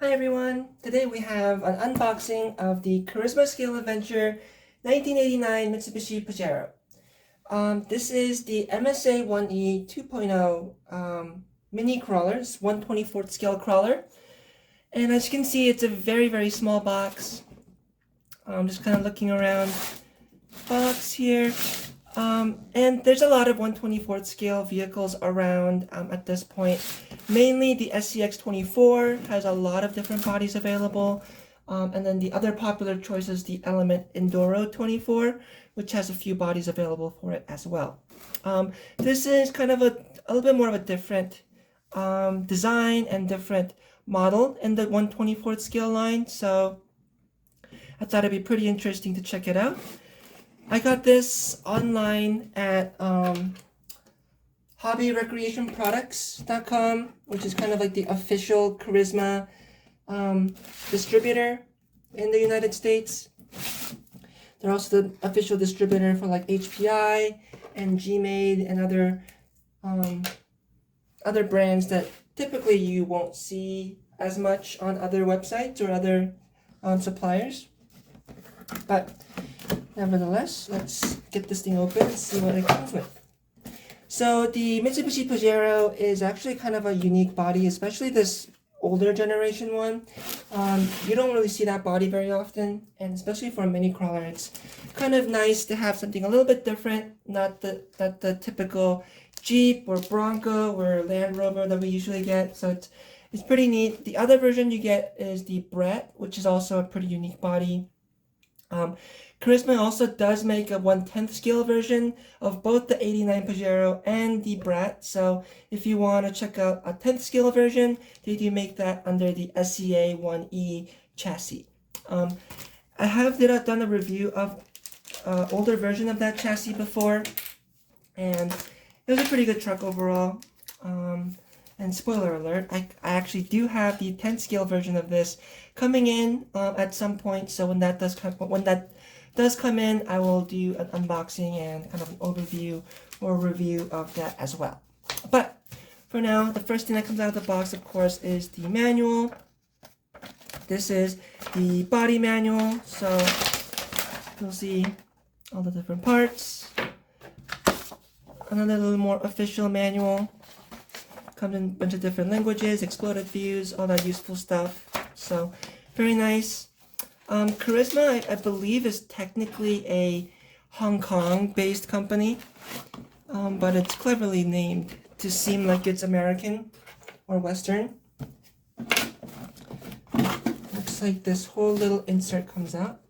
Hi everyone! Today we have an unboxing of the Carisma Scale Adventure 1989 Mitsubishi Pajero. This is the MSA1E 2.0 mini crawler. It's 1/24th scale crawler. And as you can see, it's a very small box. Just kind of looking around box here. And there's a lot of 1/24th scale vehicles around at this point. Mainly the SCX24 has a lot of different bodies available. And then the other popular choice is the Element Enduro 24, which has a few bodies available for it as well. This is kind of a little bit more of a different design and different model in the 1/24th scale line. So I thought it'd be pretty interesting to check it out. I got this online at hobbyrecreationproducts.com, which is kind of like the official Carisma distributor in the United States. They're also the official distributor for like HPI and Gmade and other brands that typically you won't see as much on other websites or other suppliers. But nevertheless, let's get this thing open and see what it comes with. So the Mitsubishi Pajero is actually kind of a unique body, especially this older generation one. You don't really see that body very often, and especially for a mini crawler, it's kind of nice to have something a little bit different, not the typical Jeep or Bronco or Land Rover that we usually get. So it's pretty neat. The other version you get is the Brett, which is also a pretty unique body. Carisma also does make a 1/10th scale version of both the 89 Pajero and the Brat. So if you want to check out a 10th scale version, they do make that under the MSA1E chassis. I have done a review of older version of that chassis before, and it was a pretty good truck overall. And spoiler alert, I actually do have the 10th scale version of this coming in at some point. So when that does come in, I will do an unboxing and kind of an overview or review of that as well. But for now, the first thing that comes out of the box, of course, is the manual. This is the body manual, so you'll see all the different parts. Another little more official manual. Comes in a bunch of different languages, exploded views, all that useful stuff. So very nice. Carisma, I believe, is technically a Hong Kong-based company, but it's cleverly named to seem like it's American or Western. Looks like this whole little insert comes out.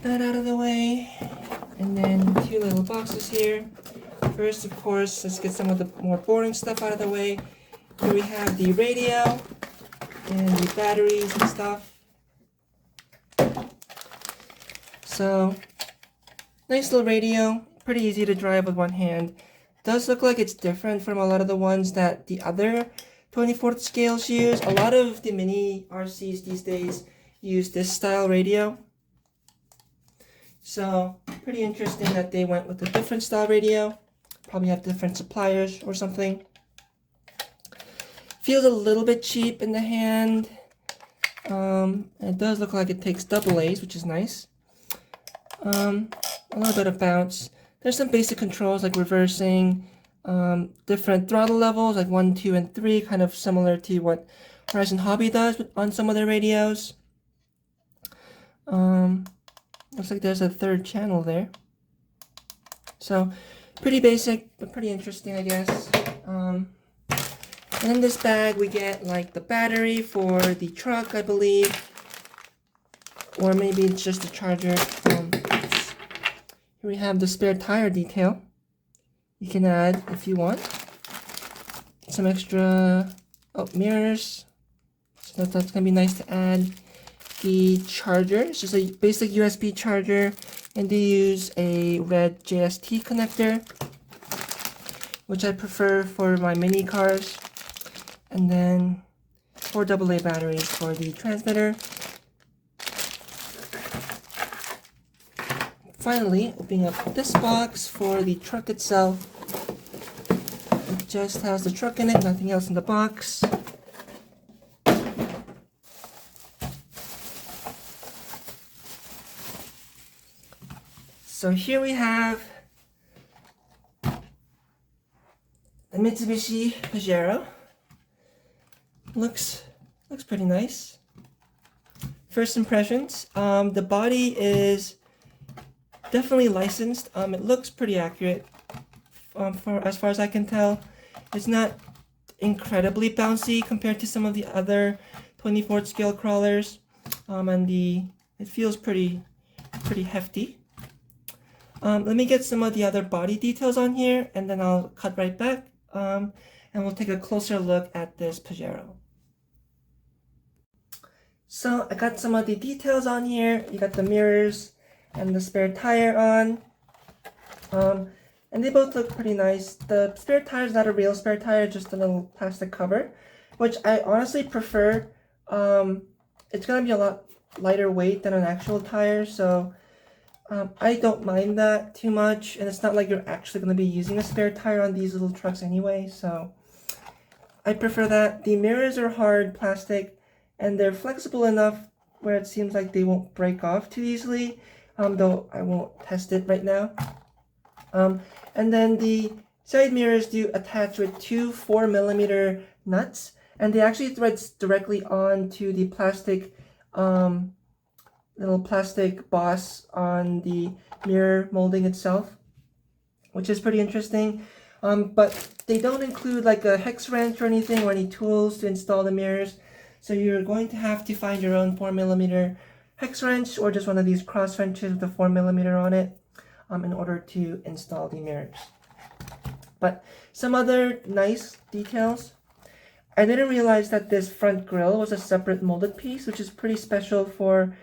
That out of the way, and then two little boxes here. First, of course, let's get some of the more boring stuff out of the way. Here we have the radio and the batteries and stuff. So, nice little radio, pretty easy to drive with one hand. Does look like it's different from a lot of the ones that the other 24th scales use. A lot of the mini RCs these days use this style radio. So, pretty interesting that they went with a different style radio. Probably have different suppliers or something. Feels a little bit cheap in the hand. It does look like it takes double A's, which is nice. A little bit of bounce. There's some basic controls like reversing, different throttle levels like 1, 2, and 3, kind of similar to what Horizon Hobby does on some of their radios. Looks like there's a third channel there. So, pretty basic, but pretty interesting, I guess. And in this bag, we get like the battery for the truck, I believe. Or maybe it's just the charger. Here we have the spare tire detail. You can add if you want. Some extra mirrors. So that's going to be nice to add. The charger, it's just a basic USB charger, and they use a red JST connector, which I prefer for my mini cars. And then 4 AA batteries for the transmitter. Finally, opening up this box for the truck itself. It just has the truck in it, nothing else in the box. So here we have the Mitsubishi Pajero. Looks pretty nice. First impressions, the body is definitely licensed. It looks pretty accurate. As far as I can tell, it's not incredibly bouncy compared to some of the other 24th scale crawlers, and it feels pretty hefty. Let me get some of the other body details on here, and then I'll cut right back, and we'll take a closer look at this Pajero. So I got some of the details on here. You got the mirrors and the spare tire on, and they both look pretty nice. The spare tire is not a real spare tire, just a little plastic cover, which I honestly prefer. It's gonna be a lot lighter weight than an actual tire, so I don't mind that too much, and it's not like you're actually gonna be using a spare tire on these little trucks anyway, so I prefer that. The mirrors are hard plastic, and they're flexible enough where it seems like they won't break off too easily, though I won't test it right now. And then the side mirrors do attach with two 4mm nuts, and they actually thread directly onto the plastic, little plastic boss on the mirror molding itself, which is pretty interesting. But they don't include like a hex wrench or anything, or any tools to install the mirrors. So you're going to have to find your own 4mm hex wrench, or just one of these cross wrenches with a 4mm on it, in order to install the mirrors. But some other nice details. I didn't realize that this front grille was a separate molded piece, which is pretty special for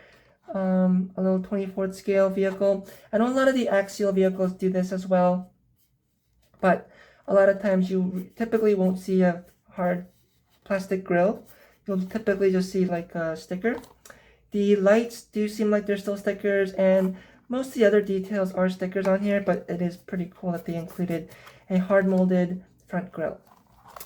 a little 24th scale vehicle. I know a lot of the axial vehicles do this as well, but a lot of times you typically won't see a hard plastic grille. You'll typically just see like a sticker. The lights do seem like they're still stickers, and most of the other details are stickers on here, but it is pretty cool that they included a hard molded front grille.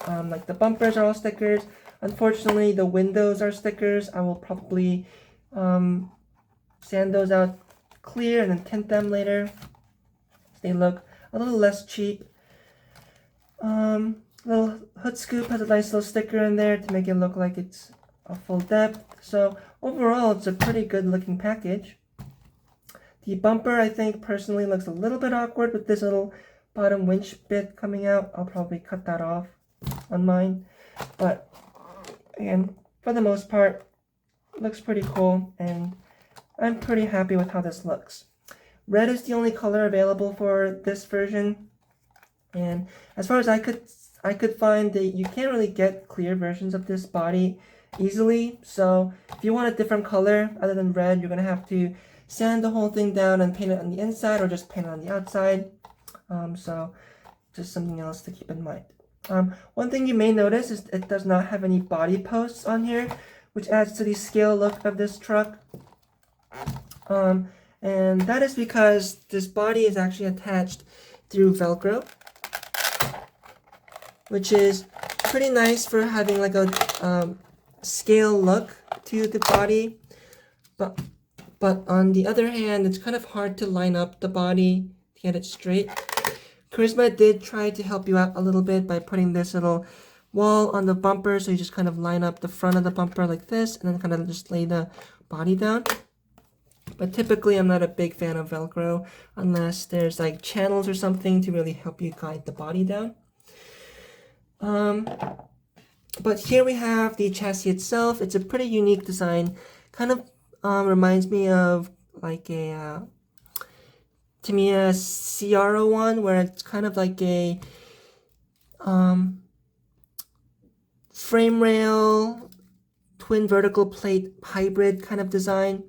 Like the bumpers are all stickers. Unfortunately, the windows are stickers. I will probably sand those out clear and then tint them later. They look a little less cheap. Little hood scoop has a nice little sticker in there to make it look like it's a full depth. So overall, it's a pretty good looking package. The bumper, I think, personally looks a little bit awkward with this little bottom winch bit coming out. I'll probably cut that off on mine. But again, for the most part, it looks pretty cool, and I'm pretty happy with how this looks. Red is the only color available for this version, and as far as I could find, that you can't really get clear versions of this body easily. So if you want a different color other than red, you're gonna have to sand the whole thing down and paint it on the inside, or just paint it on the outside. So just something else to keep in mind. One thing you may notice is it does not have any body posts on here, which adds to the scale look of this truck. And that is because this body is actually attached through Velcro, which is pretty nice for having like a scale look to the body. But on the other hand, it's kind of hard to line up the body to get it straight. Carisma did try to help you out a little bit by putting this little wall on the bumper, so you just kind of line up the front of the bumper like this, and then kind of just lay the body down. But typically, I'm not a big fan of Velcro unless there's like channels or something to really help you guide the body down. But here we have the chassis itself. It's a pretty unique design. Kind of reminds me of like a Tamiya CR01, where it's kind of like a frame rail twin vertical plate hybrid kind of design.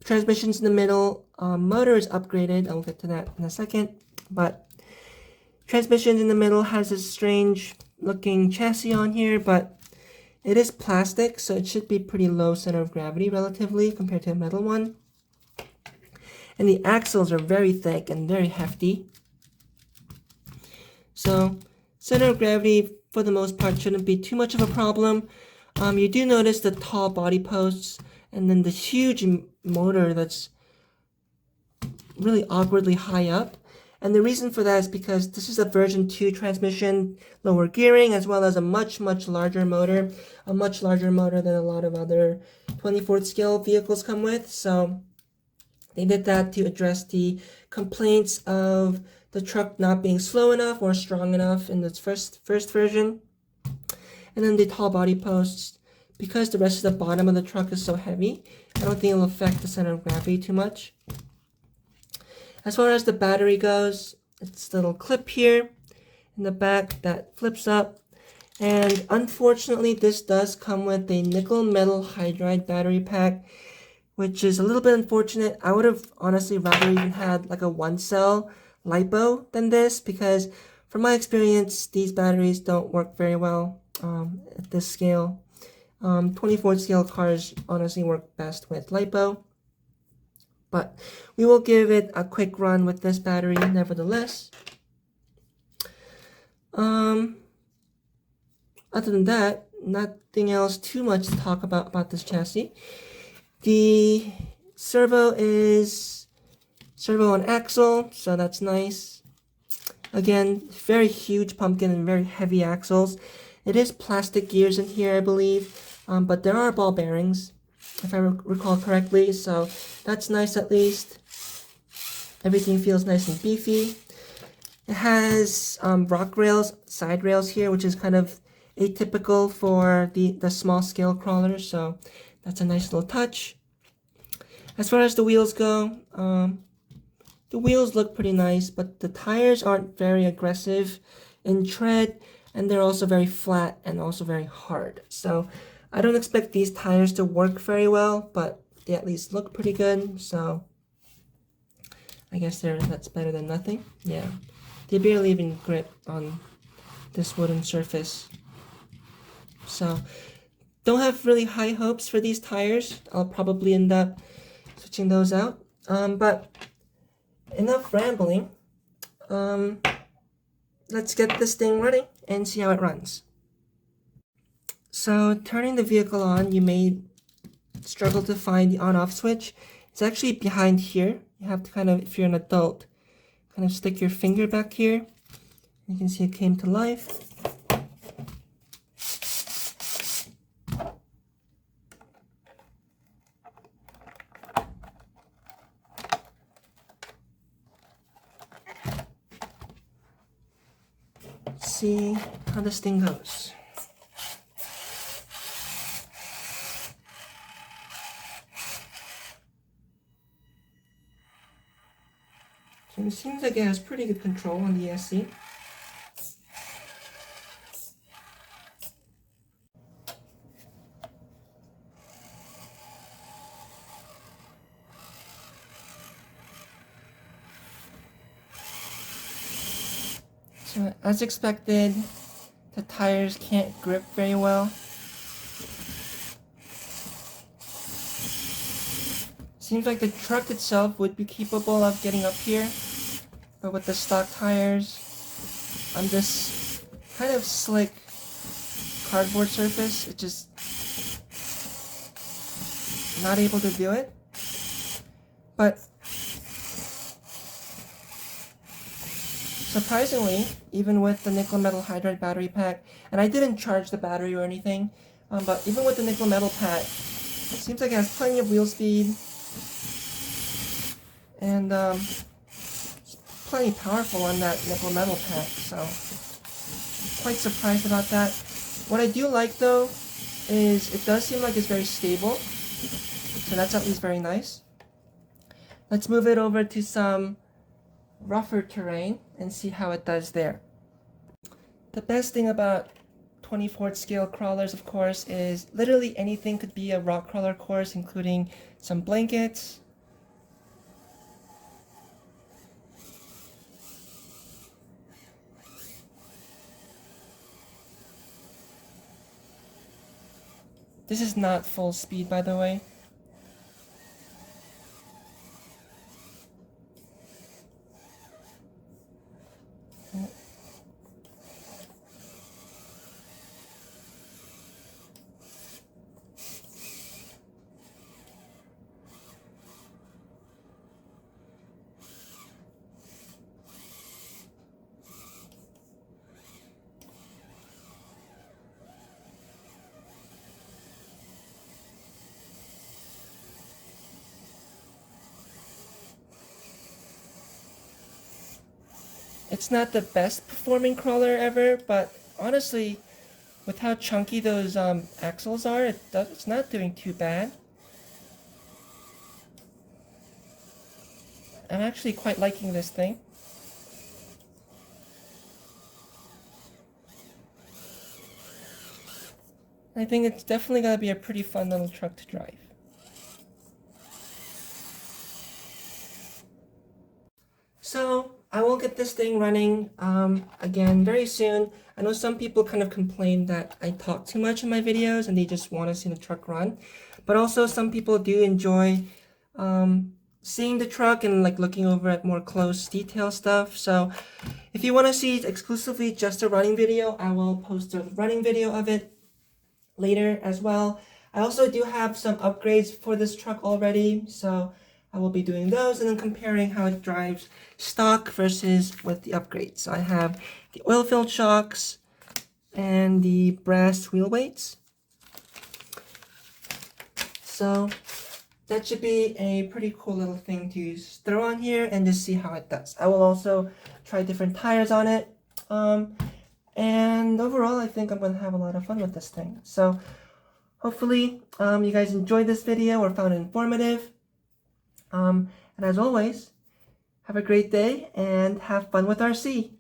Transmissions in the middle. Motor is upgraded. I'll get to that in a second. But transmissions in the middle has this strange looking chassis on here, but it is plastic, so it should be pretty low center of gravity relatively compared to a metal one. And the axles are very thick and very hefty. So center of gravity for the most part shouldn't be too much of a problem. You do notice the tall body posts and then the huge motor that's really awkwardly high up. And the reason for that is because this is a version 2 transmission, lower gearing, as well as a much larger motor, a much larger motor than a lot of other 24th scale vehicles come with. So they did that to address the complaints of the truck not being slow enough or strong enough in its first version. And then the tall body posts, because the rest of the bottom of the truck is so heavy, I don't think it'll affect the center of gravity too much. As far as the battery goes, it's a little clip here in the back that flips up. And unfortunately, this does come with a nickel metal hydride battery pack, which is a little bit unfortunate. I would have honestly rather even had like a 1-cell LiPo than this, because from my experience, these batteries don't work very well at this scale. 24th scale cars honestly work best with LiPo. But we will give it a quick run with this battery nevertheless. Other than that, nothing else too much to talk about this chassis. The servo is servo on axle, so that's nice. Again, very huge pumpkin and very heavy axles. It is plastic gears in here, I believe, but there are ball bearings, if I recall correctly, so that's nice at least. Everything feels nice and beefy. It has rock rails, side rails here, which is kind of atypical for the small scale crawlers, so that's a nice little touch. As far as the wheels go, the wheels look pretty nice, but the tires aren't very aggressive in tread, and they're also very flat and also very hard. So I don't expect these tires to work very well, but they at least look pretty good, so I guess that's better than nothing. Yeah, they barely even grip on this wooden surface. So don't have really high hopes for these tires. I'll probably end up switching those out. But enough rambling. Let's get this thing running and see how it runs. So turning the vehicle on, you may struggle to find the on-off switch. It's actually behind here. You have to kind of, if you're an adult, kind of stick your finger back here. You can see it came to life. Let's see how this thing goes. So it seems like it has pretty good control on the ESC. So as expected, the tires can't grip very well. Seems like the truck itself would be capable of getting up here, but with the stock tires on this kind of slick cardboard surface, it's just not able to do it. But surprisingly, even with the nickel metal hydride battery pack, and I didn't charge the battery or anything, but even with the nickel metal pack, it seems like it has plenty of wheel speed, and it's plenty powerful on that nickel metal pack, so quite surprised about that. What I do like though is it does seem like it's very stable, so that's at least very nice. Let's move it over to some rougher terrain and see how it does there. The best thing about 24th scale crawlers, of course, is literally anything could be a rock crawler course, including some blankets. This is not full speed, by the way. It's not the best performing crawler ever, but honestly, with how chunky those axles are, it's not doing too bad. I'm actually quite liking this thing. I think it's definitely going to be a pretty fun little truck to drive. So I will get this thing running again very soon. I know some people kind of complain that I talk too much in my videos and they just want to see the truck run. But also some people do enjoy seeing the truck and like looking over at more close detail stuff. So if you want to see exclusively just a running video, I will post a running video of it later as well. I also do have some upgrades for this truck already, so I will be doing those and then comparing how it drives stock versus with the upgrades. So I have the oil-filled shocks and the brass wheel weights. So that should be a pretty cool little thing to throw on here and just see how it does. I will also try different tires on it. And overall, I think I'm going to have a lot of fun with this thing. So hopefully you guys enjoyed this video or found it informative. And as always, have a great day and have fun with RC.